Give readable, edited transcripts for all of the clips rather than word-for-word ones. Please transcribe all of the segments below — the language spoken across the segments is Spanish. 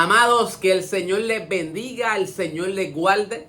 Amados, que el Señor les bendiga, el Señor les guarde.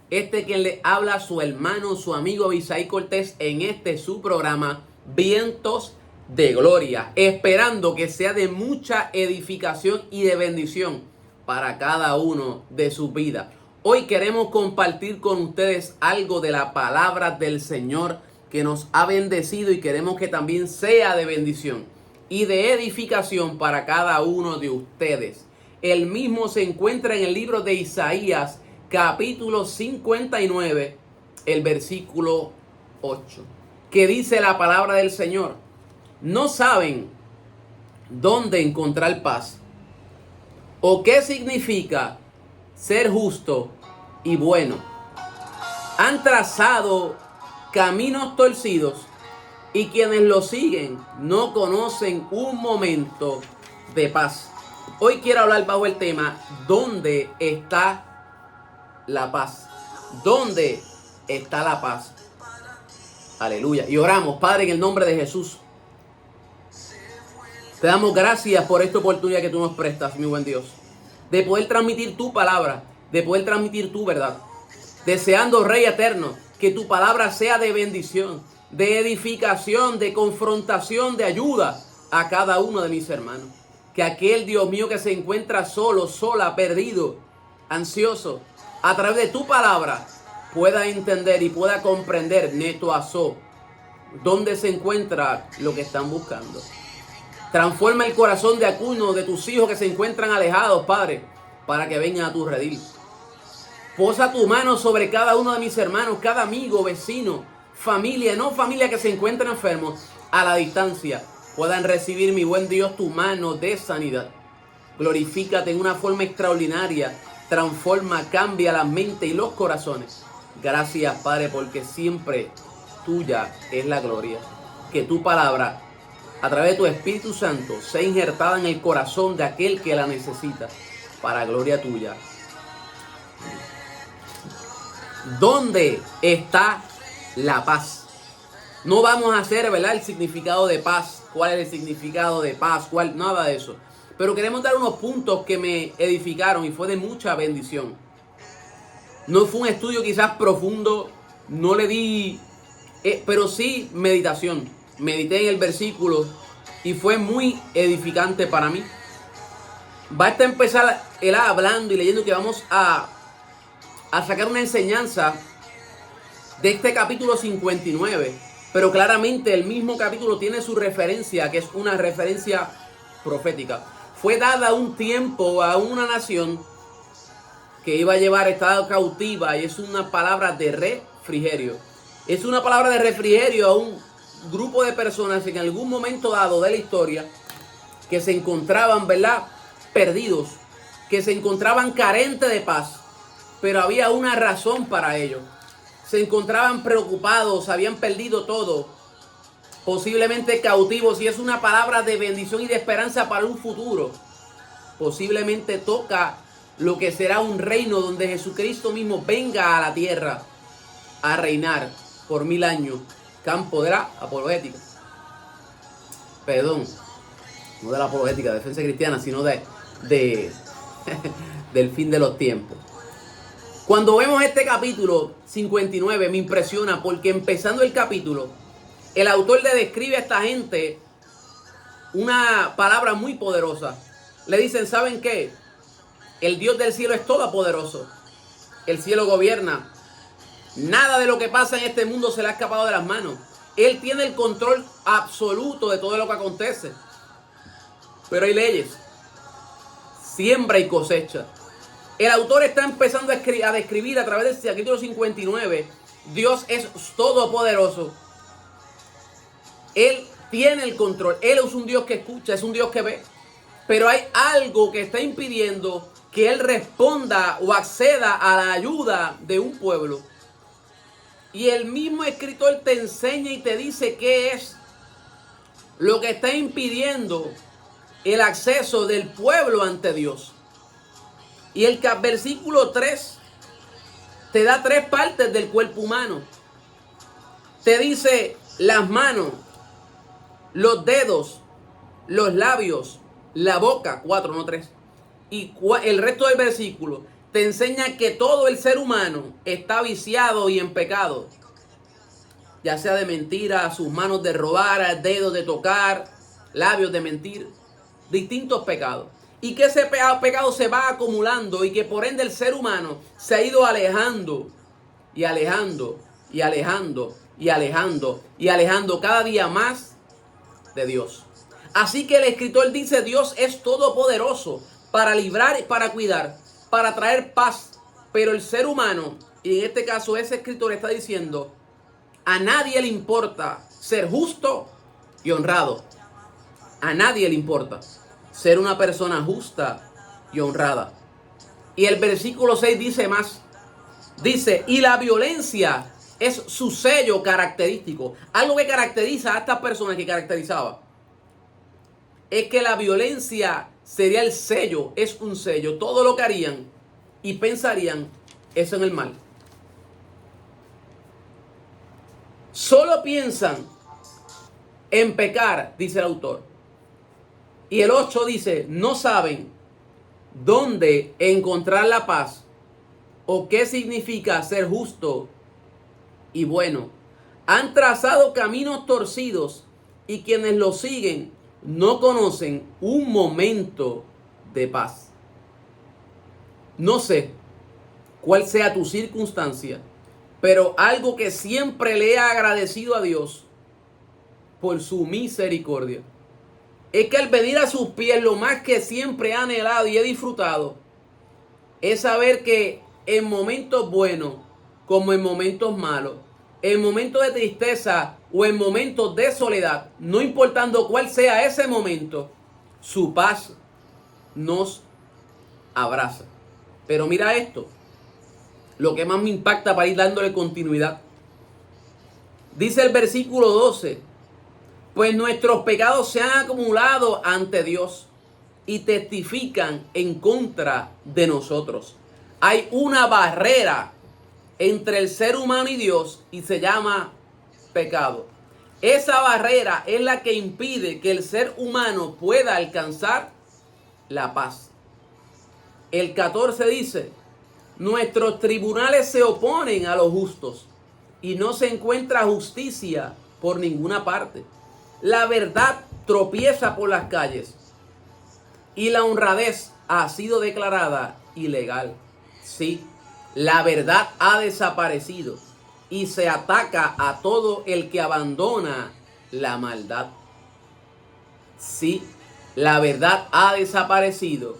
Quien les habla, su hermano, su amigo Abisaí Cortés, en su programa Vientos de Gloria, esperando que sea de mucha edificación y de bendición para cada uno de sus vidas. Hoy queremos compartir con ustedes algo de la palabra del Señor que nos ha bendecido y queremos que también sea de bendición y de edificación para cada uno de ustedes. El mismo se encuentra en el libro de Isaías, capítulo 59, el versículo 8, que dice la palabra del Señor: no saben dónde encontrar paz o qué significa ser justo y bueno. Han trazado caminos torcidos y quienes lo siguen no conocen un momento de paz. Hoy quiero hablar bajo el tema: ¿dónde está la paz? ¿Dónde está la paz? Aleluya. Y oramos. Padre, en el nombre de Jesús, te damos gracias por esta oportunidad que tú nos prestas, mi buen Dios, de poder transmitir tu palabra, de poder transmitir tu verdad. Deseando, Rey eterno, que tu palabra sea de bendición, de edificación, de confrontación, de ayuda a cada uno de mis hermanos. Que aquel, Dios mío, que se encuentra solo, sola, perdido, ansioso, a través de tu palabra pueda entender y pueda comprender, neto aso, dónde se encuentra lo que están buscando. Transforma el corazón de alguno de tus hijos que se encuentran alejados, Padre, para que vengan a tu redil. Posa tu mano sobre cada uno de mis hermanos, cada amigo, vecino, familia, no familia, que se encuentran enfermos a la distancia, puedan recibir, mi buen Dios, tu mano de sanidad. Glorifícate en una forma extraordinaria. Transforma, cambia la mente y los corazones. Gracias, Padre, porque siempre tuya es la gloria. Que tu palabra, a través de tu Espíritu Santo, sea injertada en el corazón de aquel que la necesita, para gloria tuya. ¿Dónde está la paz? No vamos a hacer, ¿verdad?, el significado de paz. ¿Cuál es el significado de paz? Nada de eso. Pero queremos dar unos puntos que me edificaron y fue de mucha bendición. No fue un estudio quizás profundo, no le di, pero sí meditación. Medité en el versículo y fue muy edificante para mí. Basta empezar él hablando y leyendo que vamos a sacar una enseñanza de este capítulo 59. Pero claramente el mismo capítulo tiene su referencia, que es una referencia profética. Fue dada un tiempo a una nación que iba a llevar estado cautiva, y es una palabra de refrigerio. Es una palabra de refrigerio a un grupo de personas en algún momento dado de la historia que se encontraban, ¿verdad?, perdidos, que se encontraban carentes de paz, pero había una razón para ello. Se encontraban preocupados, habían perdido todo, posiblemente cautivos, y es una palabra de bendición y de esperanza para un futuro. Posiblemente toca lo que será un reino donde Jesucristo mismo venga a la tierra a reinar por 1000 años. Campo de la apologética. Perdón, no de la apologética, de defensa cristiana, sino del fin de los tiempos. Cuando vemos este capítulo 59 me impresiona porque empezando el capítulo, el autor le describe a esta gente una palabra muy poderosa. Le dicen, ¿saben qué? El Dios del cielo es todopoderoso. El cielo gobierna. Nada de lo que pasa en este mundo se le ha escapado de las manos. Él tiene el control absoluto de todo lo que acontece. Pero hay leyes. Siembra y cosecha. El autor está empezando a describir a través de este capítulo 59. Dios es todopoderoso. Él tiene el control. Él es un Dios que escucha, es un Dios que ve. Pero hay algo que está impidiendo que Él responda o acceda a la ayuda de un pueblo. Y el mismo escritor te enseña y te dice qué es lo que está impidiendo el acceso del pueblo ante Dios. Y el versículo 3 te da 3 partes del cuerpo humano. Te dice las manos, los dedos, los labios, la boca, 4, no 3. Y el resto del versículo te enseña que todo el ser humano está viciado y en pecado. Ya sea de mentira, sus manos de robar, dedos de tocar, labios de mentir, distintos pecados. Y que ese pecado se va acumulando y que por ende el ser humano se ha ido alejando y alejando y alejando y alejando y alejando cada día más de Dios. Así que el escritor dice: Dios es todopoderoso para librar y para cuidar, para traer paz. Pero el ser humano, y en este caso ese escritor está diciendo, a nadie le importa ser justo y honrado. A nadie le importa ser una persona justa y honrada. Y el versículo 6 dice más. Dice: y la violencia es su sello característico. Algo que caracteriza a estas personas, que caracterizaba, es que la violencia sería el sello, es un sello. Todo lo que harían y pensarían es en el mal. Solo piensan en pecar, dice el autor. Y el 8 dice: no saben dónde encontrar la paz o qué significa ser justo y bueno. Han trazado caminos torcidos y quienes lo siguen no conocen un momento de paz. No sé cuál sea tu circunstancia, pero algo que siempre le he agradecido a Dios por su misericordia es que al venir a sus pies, lo más que siempre he anhelado y he disfrutado es saber que en momentos buenos como en momentos malos, en momentos de tristeza o en momentos de soledad, no importando cuál sea ese momento, su paz nos abraza. Pero mira esto, lo que más me impacta para ir dándole continuidad. Dice el versículo 12: pues nuestros pecados se han acumulado ante Dios y testifican en contra de nosotros. Hay una barrera entre el ser humano y Dios y se llama pecado. Esa barrera es la que impide que el ser humano pueda alcanzar la paz. El 14 dice: nuestros tribunales se oponen a los justos y no se encuentra justicia por ninguna parte. La verdad tropieza por las calles y la honradez ha sido declarada ilegal. Sí, la verdad ha desaparecido y se ataca a todo el que abandona la maldad. Sí, la verdad ha desaparecido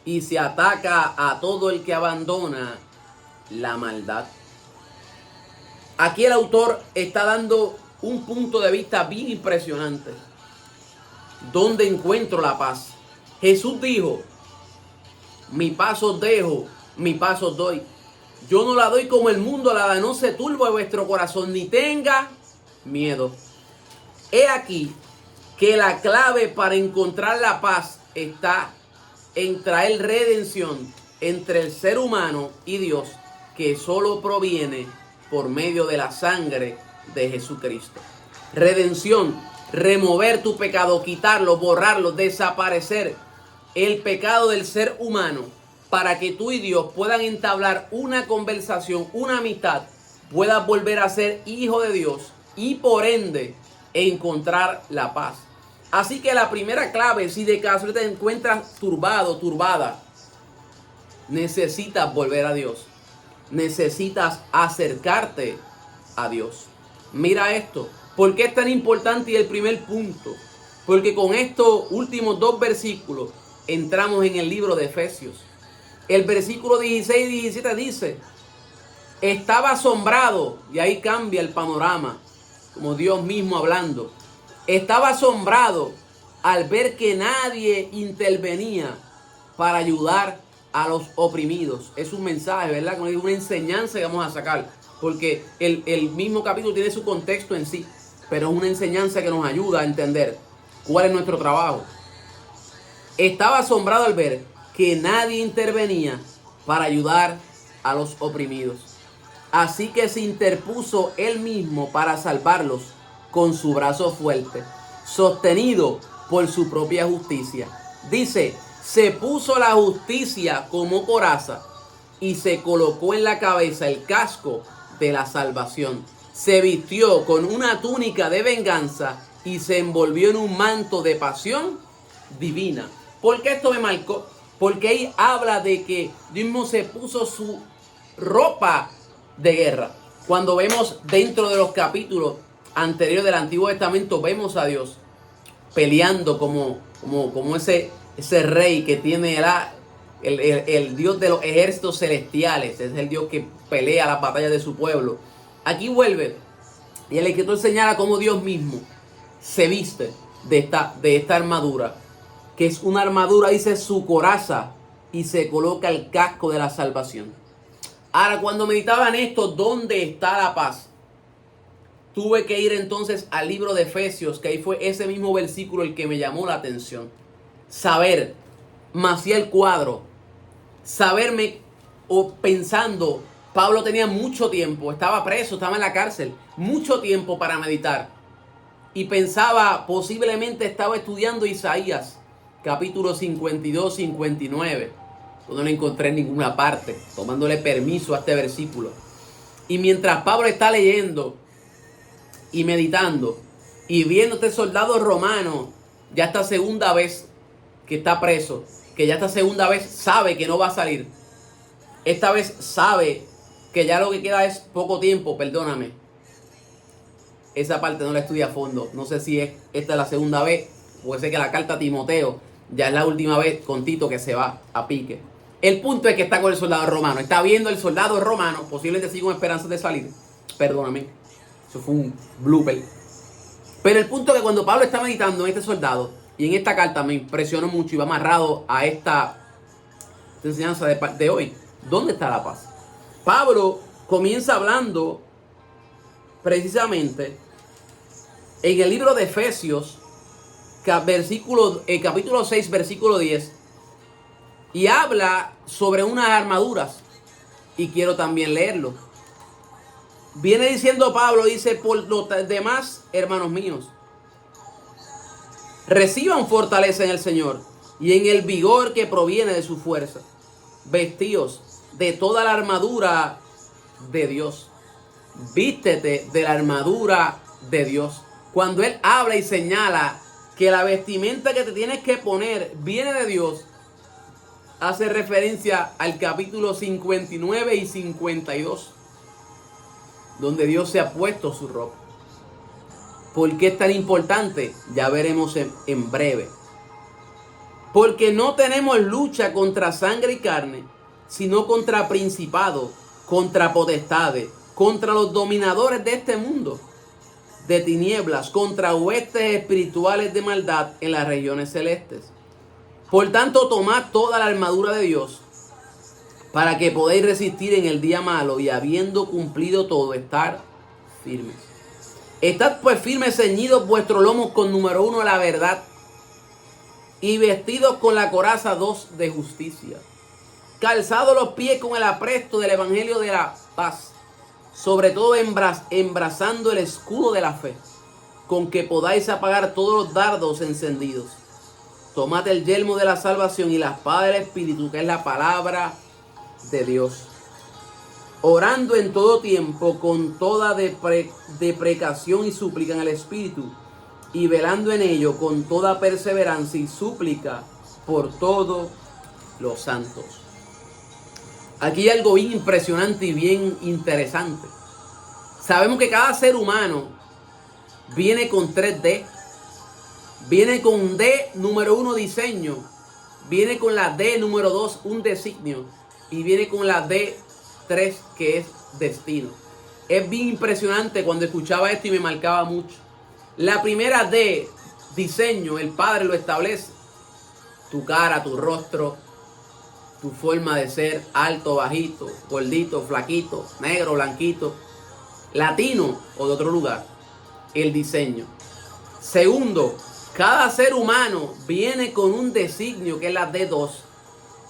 y se ataca a todo el que abandona la maldad. Aquí el autor está dando un punto de vista bien impresionante. ¿Dónde encuentro la paz? Jesús dijo: mi paz os dejo, mi paz os doy. Yo no la doy como el mundo la da. No se turbe vuestro corazón, ni tenga miedo. He aquí que la clave para encontrar la paz está en traer redención entre el ser humano y Dios, que solo proviene por medio de la sangre de Jesucristo. Redención, remover tu pecado, quitarlo, borrarlo, desaparecer el pecado del ser humano, para que tú y Dios puedan entablar una conversación, una amistad, puedas volver a ser hijo de Dios y por ende encontrar la paz. Así que la primera clave, si de caso te encuentras turbado, turbada, necesitas volver a Dios. Necesitas acercarte a Dios. Mira esto. ¿Por qué es tan importante? Y el primer punto, porque con estos últimos dos versículos entramos en el libro de Efesios. El versículo 16 y 17 dice: estaba asombrado, y ahí cambia el panorama, como Dios mismo hablando. Estaba asombrado al ver que nadie intervenía para ayudar a los oprimidos. Es un mensaje, ¿verdad? Una enseñanza que vamos a sacar, porque el mismo capítulo tiene su contexto en sí, pero es una enseñanza que nos ayuda a entender cuál es nuestro trabajo. Estaba asombrado al ver que nadie intervenía para ayudar a los oprimidos. Así que se interpuso él mismo para salvarlos con su brazo fuerte, sostenido por su propia justicia. Dice: se puso la justicia como coraza y se colocó en la cabeza el casco de la salvación. Se vistió con una túnica de venganza y se envolvió en un manto de pasión divina. ¿Por qué esto me marcó? Porque ahí habla de que Dios mismo se puso su ropa de guerra. Cuando vemos dentro de los capítulos anteriores del Antiguo Testamento, vemos a Dios peleando como ese rey que tiene el Dios de los ejércitos celestiales. Es el Dios que pelea las batallas de su pueblo. Aquí vuelve y el escritor señala cómo Dios mismo se viste de esta armadura, que es una armadura, dice, su coraza, y se coloca el casco de la salvación. Ahora, cuando meditaba en esto, ¿dónde está la paz? Tuve que ir entonces al libro de Efesios, que ahí fue ese mismo versículo el que me llamó la atención. Saber, Maciel el cuadro, saberme o pensando, Pablo tenía mucho tiempo, estaba preso, estaba en la cárcel, mucho tiempo para meditar. Y pensaba, posiblemente estaba estudiando Isaías, capítulo 52, 59. No lo encontré en ninguna parte, tomándole permiso a este versículo. Y mientras Pablo está leyendo y meditando y viendo este soldado romano, ya esta segunda vez que está preso, que ya esta segunda vez sabe que no va a salir. Esta vez sabe que ya lo que queda es poco tiempo, perdóname. Esa parte no la estudia a fondo. No sé si esta es la segunda vez. Puede ser que la carta a Timoteo ya es la última vez con Tito que se va a pique. El punto es que está con el soldado romano. Está viendo el soldado romano. Posiblemente sigue con esperanzas de salir. Perdóname. Eso fue un blooper. Pero el punto es que cuando Pablo está meditando en este soldado y en esta carta, me impresionó mucho y va amarrado a esta enseñanza de hoy. ¿Dónde está la paz? Pablo comienza hablando precisamente en el libro de Efesios, capítulo 6, versículo 10, y habla sobre unas armaduras, y quiero también leerlo. Viene diciendo Pablo, dice: por lo demás, hermanos míos, reciban fortaleza en el Señor y en el vigor que proviene de su fuerza. Vestíos de toda la armadura de Dios. Vístete de la armadura de Dios. Cuando él habla y señala que la vestimenta que te tienes que poner viene de Dios, hace referencia al capítulo 59 y 52, donde Dios se ha puesto su ropa. ¿Por qué es tan importante? Ya veremos en breve. Porque no tenemos lucha contra sangre y carne, sino contra principados, contra potestades, contra los dominadores de este mundo de tinieblas, contra huestes espirituales de maldad en las regiones celestes. Por tanto, tomad toda la armadura de Dios, para que podáis resistir en el día malo, y habiendo cumplido todo, estar firmes. Estad pues firmes, ceñidos vuestros lomos con número 1 la verdad, y vestidos con la coraza 2 de justicia, calzados los pies con el apresto del evangelio de la paz, sobre todo embrazando el escudo de la fe, con que podáis apagar todos los dardos encendidos. Tomad el yelmo de la salvación y la espada del Espíritu, que es la palabra de Dios, orando en todo tiempo con toda deprecación y súplica en el Espíritu, y velando en ello con toda perseverancia y súplica por todos los santos. Aquí hay algo bien impresionante y bien interesante. Sabemos que cada ser humano viene con 3D. Viene con D número 1, diseño. Viene con la D número 2, un designio. Y viene con la D3, que es destino. Es bien impresionante cuando escuchaba esto y me marcaba mucho. La primera D, diseño, el Padre lo establece. Tu cara, tu rostro, tu forma de ser, alto, bajito, gordito, flaquito, negro, blanquito, latino o de otro lugar. El diseño. Segundo, cada ser humano viene con un designio, que es la D2.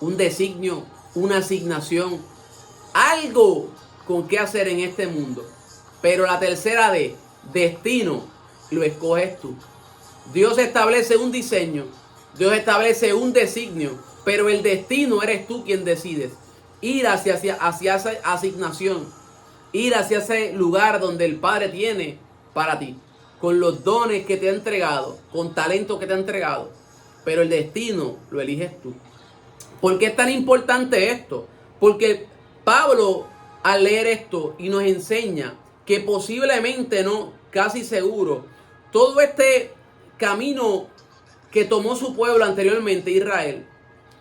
Un designio, una asignación, algo con qué hacer en este mundo. Pero la tercera D, destino, lo escoges tú. Dios establece un diseño Dios establece un designio, pero el destino eres tú quien decides. Ir hacia esa asignación, ir hacia ese lugar donde el Padre tiene para ti, con los dones que te ha entregado, con talento que te ha entregado, pero el destino lo eliges tú. ¿Por qué es tan importante esto? Porque Pablo, al leer esto, y nos enseña que posiblemente, no, casi seguro, todo este camino que tomó su pueblo anteriormente, Israel,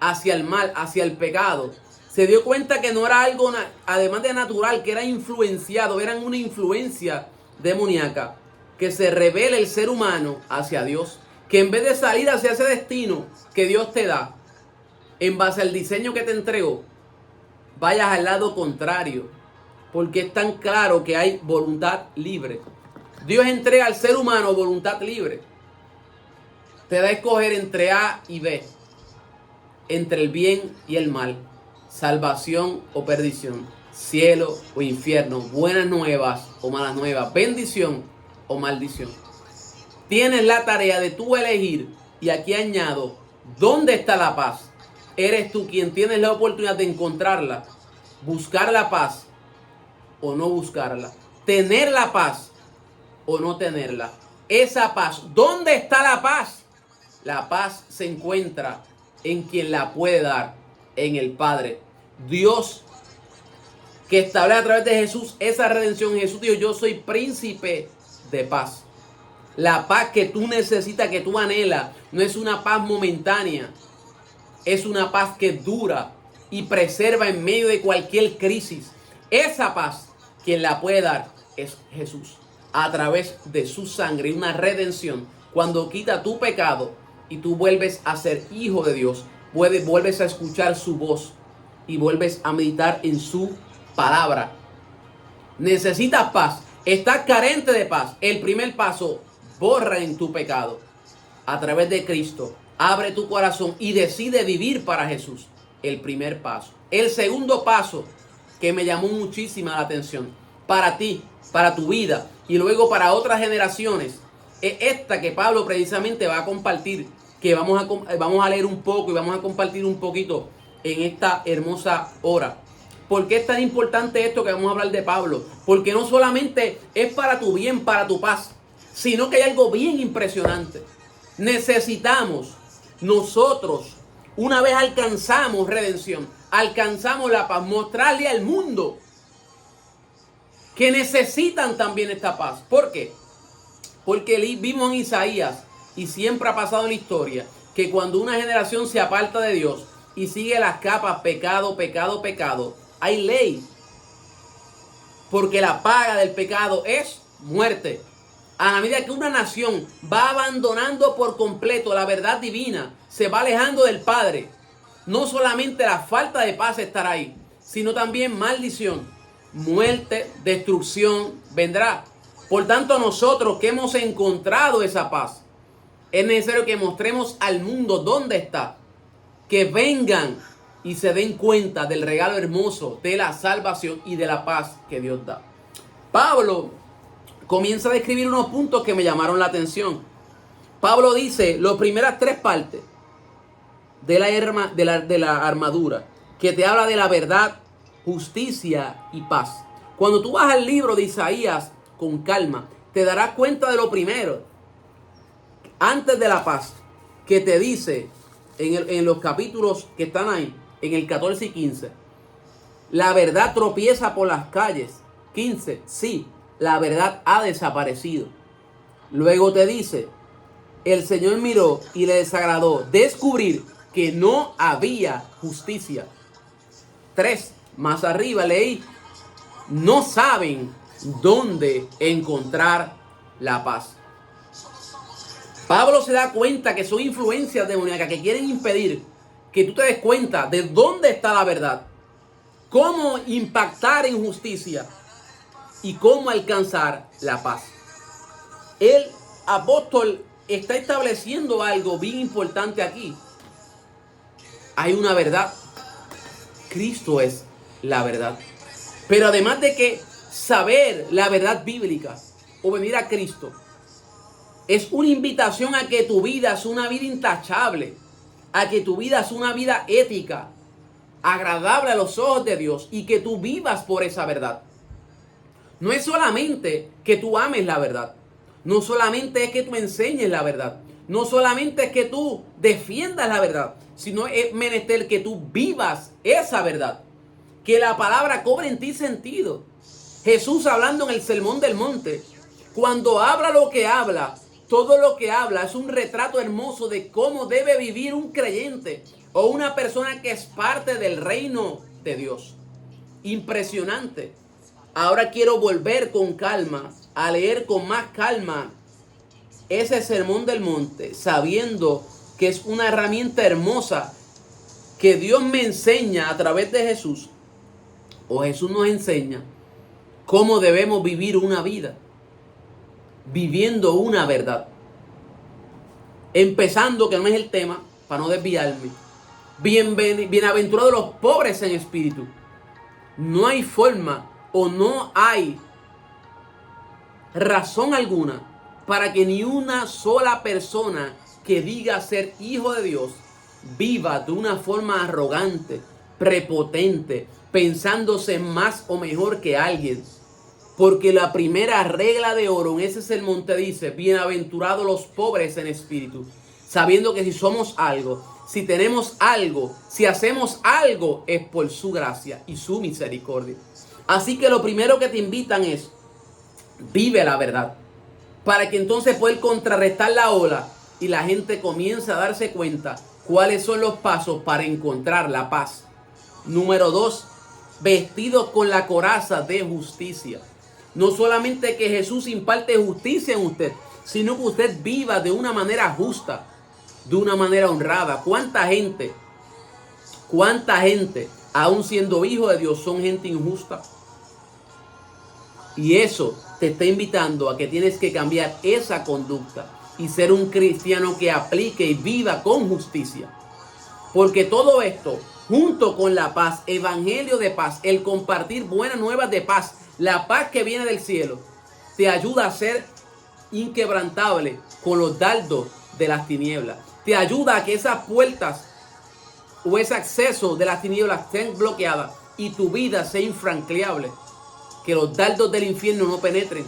hacia el mal, hacia el pecado, se dio cuenta que no era algo, además de natural, que era influenciado, eran una influencia demoníaca, que se revela el ser humano hacia Dios, que en vez de salir hacia ese destino que Dios te da, en base al diseño que te entregó, vayas al lado contrario, porque es tan claro que hay voluntad libre. Dios entrega al ser humano voluntad libre. Te da a escoger entre A y B, entre el bien y el mal, salvación o perdición, cielo o infierno, buenas nuevas o malas nuevas, bendición o maldición. Tienes la tarea de tú elegir, y aquí añado, ¿dónde está la paz? Eres tú quien tienes la oportunidad de encontrarla, buscar la paz o no buscarla, tener la paz o no tenerla. Esa paz, ¿dónde está la paz? La paz se encuentra en quien la puede dar, en el Padre. Dios, que establece a través de Jesús esa redención. Jesús dijo, yo soy príncipe de paz. La paz que tú necesitas, que tú anhelas, no es una paz momentánea. Es una paz que dura y preserva en medio de cualquier crisis. Esa paz, quien la puede dar es Jesús, a través de su sangre y una redención. Cuando quita tu pecado y tú vuelves a ser hijo de Dios, vuelves a escuchar su voz y vuelves a meditar en su palabra. Necesitas paz, estás carente de paz. El primer paso, borra en tu pecado a través de Cristo. Abre tu corazón y decide vivir para Jesús. El primer paso. El segundo paso, que me llamó muchísima la atención, para ti, para tu vida y luego para otras generaciones, es esta que Pablo precisamente va a compartir, que vamos a leer un poco y vamos a compartir un poquito en esta hermosa hora. ¿Por qué es tan importante esto que vamos a hablar de Pablo? Porque no solamente es para tu bien, para tu paz, sino que hay algo bien impresionante. Necesitamos nosotros, una vez alcanzamos redención, alcanzamos la paz, mostrarle al mundo que necesitan también esta paz. ¿Por qué? Porque vimos en Isaías, y siempre ha pasado en la historia, que cuando una generación se aparta de Dios y sigue las capas, pecado, pecado, pecado, hay ley. Porque la paga del pecado es muerte. A la medida que una nación va abandonando por completo la verdad divina, se va alejando del Padre, no solamente la falta de paz estará ahí, sino también maldición, muerte, destrucción vendrá. Por tanto, nosotros que hemos encontrado esa paz, es necesario que mostremos al mundo dónde está, que vengan y se den cuenta del regalo hermoso de la salvación y de la paz que Dios da. Pablo comienza a describir unos puntos que me llamaron la atención. Pablo dice las primeras tres partes de la armadura, que te habla de la verdad, justicia y paz. Cuando tú vas al libro de Isaías con calma, te darás cuenta de lo primero, antes de la paz, que te dice en los capítulos que están ahí, en el 14 y 15. La verdad tropieza por las calles. 15, sí, la verdad ha desaparecido. Luego te dice, el Señor miró y le desagradó descubrir que no había justicia. 3, más arriba leí, no saben dónde encontrar la paz. Pablo se da cuenta que son influencias demoníacas que quieren impedir que tú te des cuenta de dónde está la verdad, cómo impactar en justicia y cómo alcanzar la paz. El apóstol está estableciendo algo bien importante aquí. Hay una verdad. Cristo es la verdad. Pero además de que saber la verdad bíblica o venir a Cristo, es una invitación a que tu vida sea una vida intachable. a que tu vida es una vida ética, agradable a los ojos de Dios y que tú vivas por esa verdad. No es solamente que tú ames la verdad, no solamente es que tú enseñes la verdad, no solamente es que tú defiendas la verdad, sino es menester que tú vivas esa verdad, que la palabra cobre en ti sentido. Jesús, hablando en el Sermón del Monte, cuando habla lo que habla, todo lo que habla es un retrato hermoso de cómo debe vivir un creyente o una persona que es parte del reino de Dios. Impresionante. Ahora quiero volver con calma, a leer con más calma ese Sermón del Monte, sabiendo que es una herramienta hermosa que Dios me enseña a través de Jesús, o Jesús nos enseña cómo debemos vivir una vida, viviendo una verdad. Empezando, que no es el tema, para no desviarme, bienaventurados los pobres en espíritu. No hay forma o no hay razón alguna para que ni una sola persona que diga ser hijo de Dios viva de una forma arrogante, prepotente, pensándose más o mejor que alguien. Porque la primera regla de oro en ese sermón te dice: bienaventurados los pobres en espíritu. Sabiendo que si somos algo, si tenemos algo, si hacemos algo, es por su gracia y su misericordia. Así que lo primero que te invitan es: vive la verdad. Para que entonces puedas contrarrestar la ola y la gente comience a darse cuenta cuáles son los pasos para encontrar la paz. Número 2, vestidos con la coraza de justicia. No solamente que Jesús imparte justicia en usted, sino que usted viva de una manera justa, de una manera honrada. ¿Cuánta gente, aún siendo hijo de Dios, son gente injusta? Y eso te está invitando a que tienes que cambiar esa conducta y ser un cristiano que aplique y viva con justicia. Porque todo esto, junto con la paz, evangelio de paz, el compartir buenas nuevas de paz, la paz que viene del cielo, te ayuda a ser inquebrantable con los dardos de las tinieblas. Te ayuda a que esas puertas o ese acceso de las tinieblas estén bloqueadas y tu vida sea infranqueable. Que los dardos del infierno no penetren.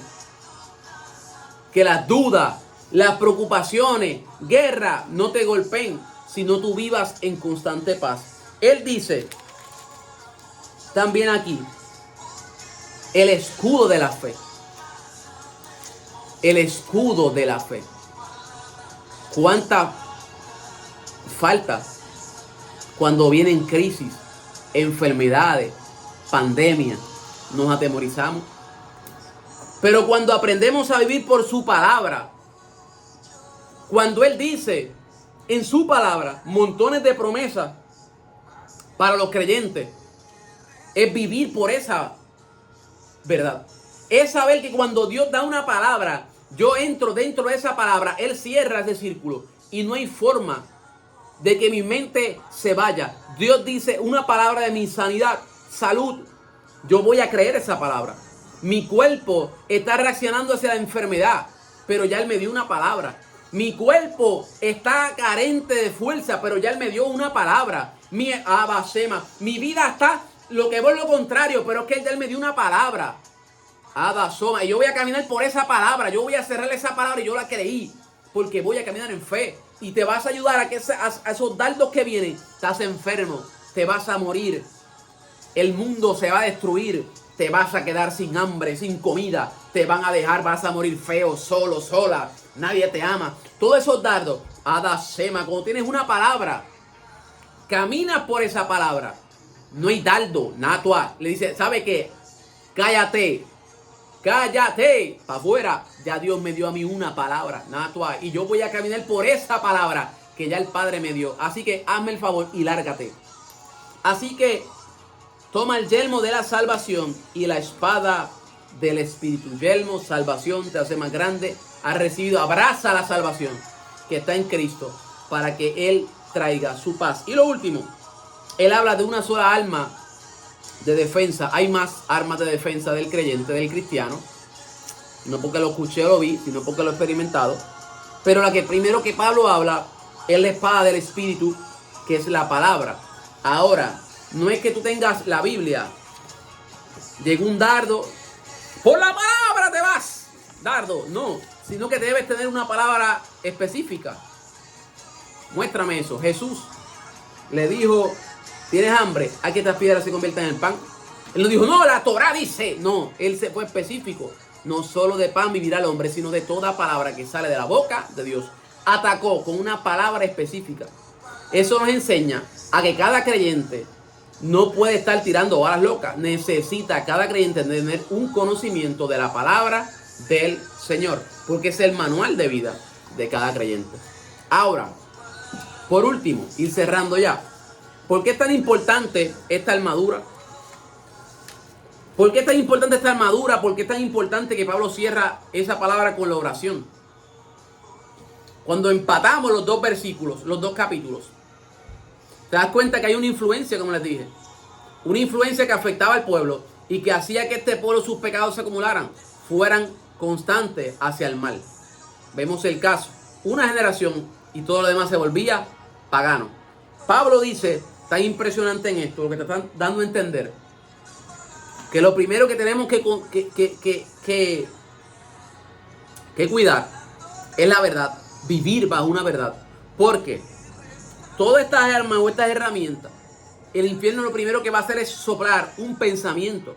Que las dudas, las preocupaciones, guerra no te golpeen, sino tú vivas en constante paz. Él dice también aquí, el escudo de la fe. El escudo de la fe. ¿Cuánta falta cuando vienen crisis, enfermedades, pandemias? Nos atemorizamos. Pero cuando aprendemos a vivir por su palabra, cuando Él dice en su palabra montones de promesas para los creyentes, es vivir por esa verdad. Es saber que cuando Dios da una palabra, yo entro dentro de esa palabra, Él cierra ese círculo y no hay forma de que mi mente se vaya. Dios dice una palabra de mi sanidad, salud, yo voy a creer esa palabra. Mi cuerpo está reaccionando hacia la enfermedad, pero ya Él me dio una palabra. Mi cuerpo está carente de fuerza, pero ya Él me dio una palabra. Mi vida está lo que es lo contrario, pero es que Él me dio una palabra. Y yo voy a caminar por esa palabra. Yo voy a cerrar esa palabra y yo la creí, porque voy a caminar en fe. Y te vas a ayudar a que a esos dardos que vienen. Estás enfermo, te vas a morir. El mundo se va a destruir. Te vas a quedar sin hambre, sin comida. Te van a dejar, vas a morir feo, solo, sola. Nadie te ama. Todos esos dardos. Cuando tienes una palabra, caminas por esa palabra. No hay dardo, natua. Le dice, ¿sabe qué? Cállate. Cállate. Para afuera. Ya Dios me dio a mí una palabra, natua. Y yo voy a caminar por esa palabra que ya el Padre me dio. Así que hazme el favor y lárgate. Así que toma el yelmo de la salvación y la espada del Espíritu. Yelmo, salvación, te hace más grande. Has recibido, abraza la salvación que está en Cristo para que Él traiga su paz. Y lo último, Él habla de una sola arma de defensa. Hay más armas de defensa del creyente, del cristiano. No porque lo escuché o lo vi, sino porque lo he experimentado. Pero la que primero que Pablo habla es la espada del Espíritu, que es la palabra. Ahora, no es que tú tengas la Biblia, llegó un dardo, por la palabra te vas, dardo, no, sino que debes tener una palabra específica. Muéstrame eso. Jesús le dijo, ¿tienes hambre? ¿A que estas piedras se conviertan en pan? Él no dijo, no, la Torá dice. No, él se fue específico. No solo de pan vivirá el hombre, sino de toda palabra que sale de la boca de Dios. Atacó con una palabra específica. Eso nos enseña a que cada creyente no puede estar tirando balas locas. Necesita cada creyente tener un conocimiento de la palabra del Señor, porque es el manual de vida de cada creyente. Ahora, por último, ir cerrando ya. ¿Por qué es tan importante esta armadura? ¿Por qué es tan importante esta armadura? ¿Por qué es tan importante que Pablo cierra esa palabra con la oración? Cuando empatamos los dos versículos, los dos capítulos, te das cuenta que hay una influencia, como les dije. Una influencia que afectaba al pueblo y que hacía que este pueblo, sus pecados se acumularan, fueran constantes hacia el mal. Vemos el caso. Una generación y todo lo demás se volvía pagano. Pablo dice, tan impresionante en esto, lo que te están dando a entender, que lo primero que tenemos que cuidar es la verdad, vivir bajo una verdad. Porque todas estas armas o estas herramientas, el infierno lo primero que va a hacer es soplar un pensamiento.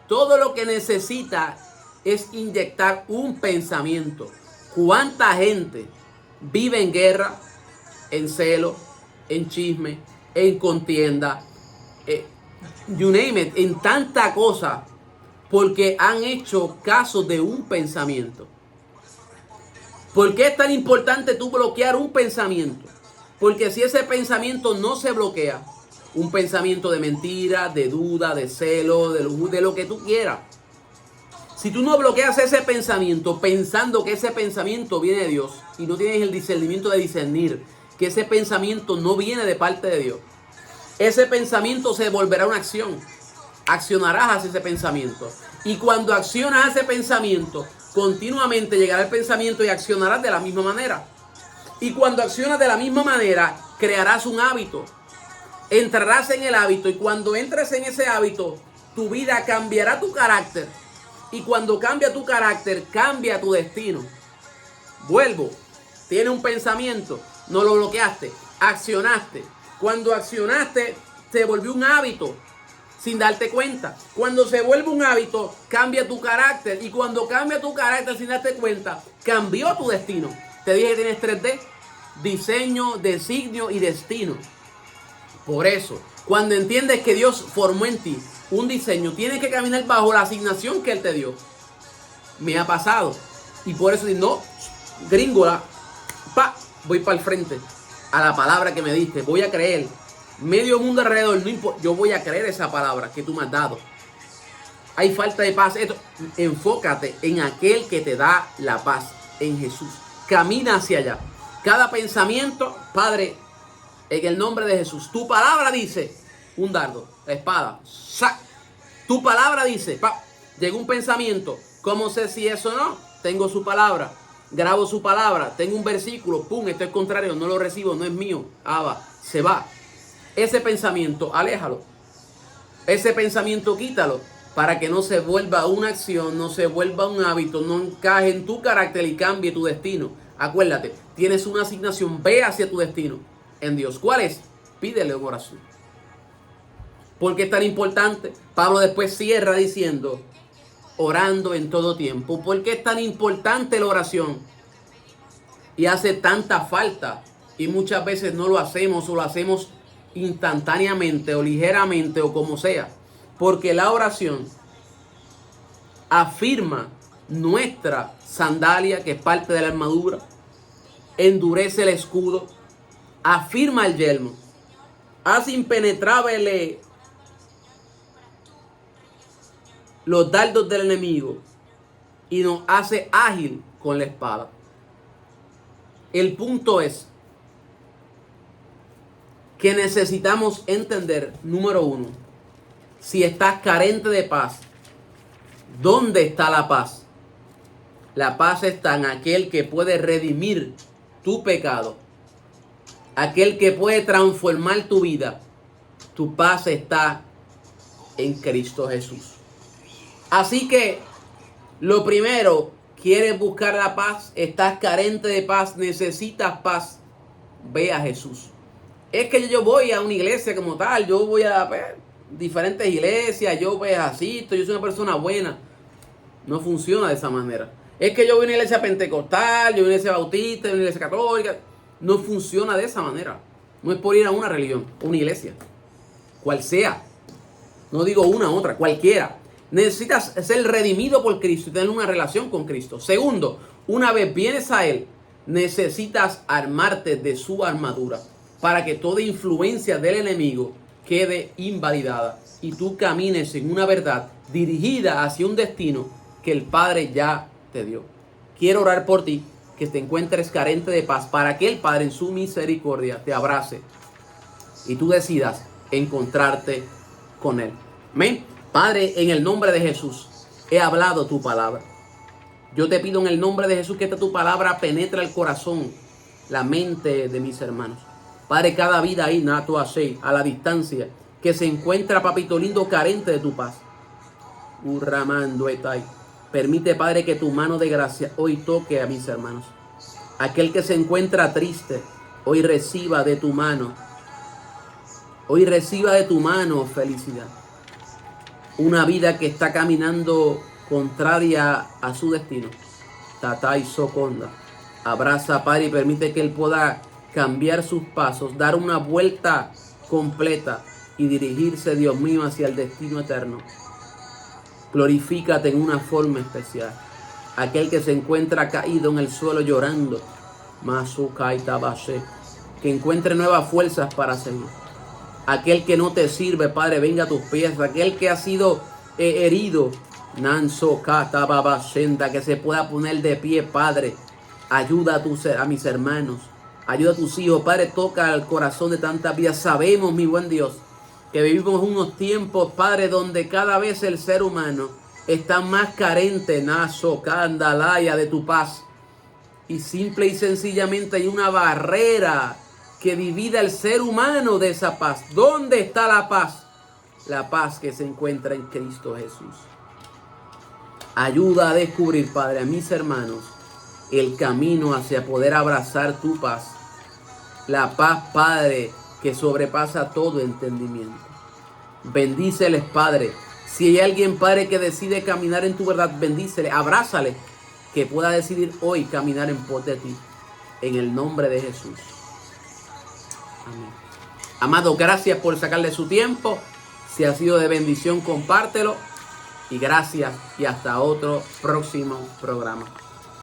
Todo lo que necesita es inyectar un pensamiento. ¿Cuánta gente vive en guerra, en celo, en chisme, en contienda, you name it, en tanta cosa, porque han hecho caso de un pensamiento? ¿Por qué es tan importante tú bloquear un pensamiento? Porque si ese pensamiento no se bloquea, un pensamiento de mentira, de duda, de celo, de lo que tú quieras, si tú no bloqueas ese pensamiento pensando que ese pensamiento viene de Dios y no tienes el discernimiento de discernir que ese pensamiento no viene de parte de Dios, ese pensamiento se volverá una acción. Accionarás hacia ese pensamiento. Y cuando accionas ese pensamiento, continuamente llegará el pensamiento y accionarás de la misma manera. Y cuando accionas de la misma manera, crearás un hábito. Entrarás en el hábito y cuando entres en ese hábito, tu vida cambiará tu carácter. Y cuando cambia tu carácter, cambia tu destino. Vuelvo. Tienes un pensamiento, no lo bloqueaste, accionaste. Cuando accionaste, se volvió un hábito sin darte cuenta. Cuando se vuelve un hábito, cambia tu carácter. Y cuando cambia tu carácter sin darte cuenta, cambió tu destino. Te dije que tienes 3D, diseño, designio y destino. Por eso, cuando entiendes que Dios formó en ti un diseño, tienes que caminar bajo la asignación que Él te dio. Me ha pasado. Y por eso, no, gringola, voy para el frente a la palabra que me diste. Voy a creer. Medio mundo alrededor, no importa. Yo voy a creer esa palabra que tú me has dado. Hay falta de paz. Enfócate en aquel que te da la paz, en Jesús. Camina hacia allá. Cada pensamiento, Padre, en el nombre de Jesús. Tu palabra dice, un dardo, la espada, ¡sac! Tu palabra dice, llegó un pensamiento. ¿Cómo sé si eso no? Tengo su palabra. Grabo su palabra. Tengo un versículo. Pum, esto es contrario. No lo recibo. No es mío. Se va. Ese pensamiento, aléjalo. Ese pensamiento, quítalo. Para que no se vuelva una acción, no se vuelva un hábito, no encaje en tu carácter y cambie tu destino. Acuérdate, tienes una asignación. Ve hacia tu destino en Dios. ¿Cuál es? Pídele en oración. ¿Por qué es tan importante? Pablo después cierra diciendo, orando en todo tiempo. ¿Por qué es tan importante la oración? Y hace tanta falta. Y muchas veces no lo hacemos o lo hacemos instantáneamente o ligeramente o como sea. Porque la oración afirma nuestra sandalia, que es parte de la armadura. Endurece el escudo. Afirma el yelmo. Hace impenetrable los dardos del enemigo y nos hace ágil con la espada. El punto es que necesitamos entender, número uno, si estás carente de paz, ¿dónde está la paz? La paz está en aquel que puede redimir tu pecado aquel que puede transformar tu vida, tu paz está en Cristo Jesús. Así que, lo primero, quieres buscar la paz, estás carente de paz, necesitas paz, ve a Jesús. Es que yo voy a una iglesia como tal, yo voy a diferentes iglesias, yo asisto, yo soy una persona buena. No funciona de esa manera. Es que yo voy a una iglesia pentecostal, yo voy a una iglesia bautista, una iglesia católica. No funciona de esa manera. No es por ir a una religión, una iglesia, cual sea. No digo una, otra, cualquiera. Necesitas ser redimido por Cristo y tener una relación con Cristo. Segundo, una vez vienes a Él, necesitas armarte de su armadura para que toda influencia del enemigo quede invalidada y tú camines en una verdad dirigida hacia un destino que el Padre ya te dio. Quiero orar por ti, que te encuentres carente de paz, para que el Padre en su misericordia te abrace y tú decidas encontrarte con Él. Amén. Padre, en el nombre de Jesús, he hablado tu palabra. Yo te pido en el nombre de Jesús que esta tu palabra penetre el corazón, la mente de mis hermanos. Padre, cada vida ahí, nato así, a la distancia, que se encuentra, papito lindo, carente de tu paz. Urramando etai. Permite, Padre, que tu mano de gracia hoy toque a mis hermanos. Aquel que se encuentra triste, hoy reciba de tu mano. Hoy reciba de tu mano felicidad. Una vida que está caminando contraria a su destino. Tatai Soconda. Abraza, Padre, y permite que él pueda cambiar sus pasos, dar una vuelta completa y dirigirse, Dios mío, hacia el destino eterno. Glorifícate en una forma especial. Aquel que se encuentra caído en el suelo llorando, que encuentre nuevas fuerzas para seguir. Aquel que no te sirve, Padre, venga a tus pies. Aquel que ha sido herido, que se pueda poner de pie, Padre. Ayuda a mis hermanos. Ayuda a tus hijos, Padre, toca el corazón de tantas vidas. Sabemos, mi buen Dios, que vivimos unos tiempos, Padre, donde cada vez el ser humano está más carente, de tu paz. Y simple y sencillamente hay una barrera que divida el ser humano de esa paz. ¿Dónde está la paz? La paz que se encuentra en Cristo Jesús. Ayuda a descubrir, Padre, a mis hermanos, el camino hacia poder abrazar tu paz. La paz, Padre, que sobrepasa todo entendimiento. Bendíceles, Padre. Si hay alguien, Padre, que decide caminar en tu verdad, bendícele, abrázale, que pueda decidir hoy caminar en pos de ti. En el nombre de Jesús. Amén. Amado, gracias por sacarle su tiempo. Si ha sido de bendición, compártelo. Y gracias y hasta otro próximo programa.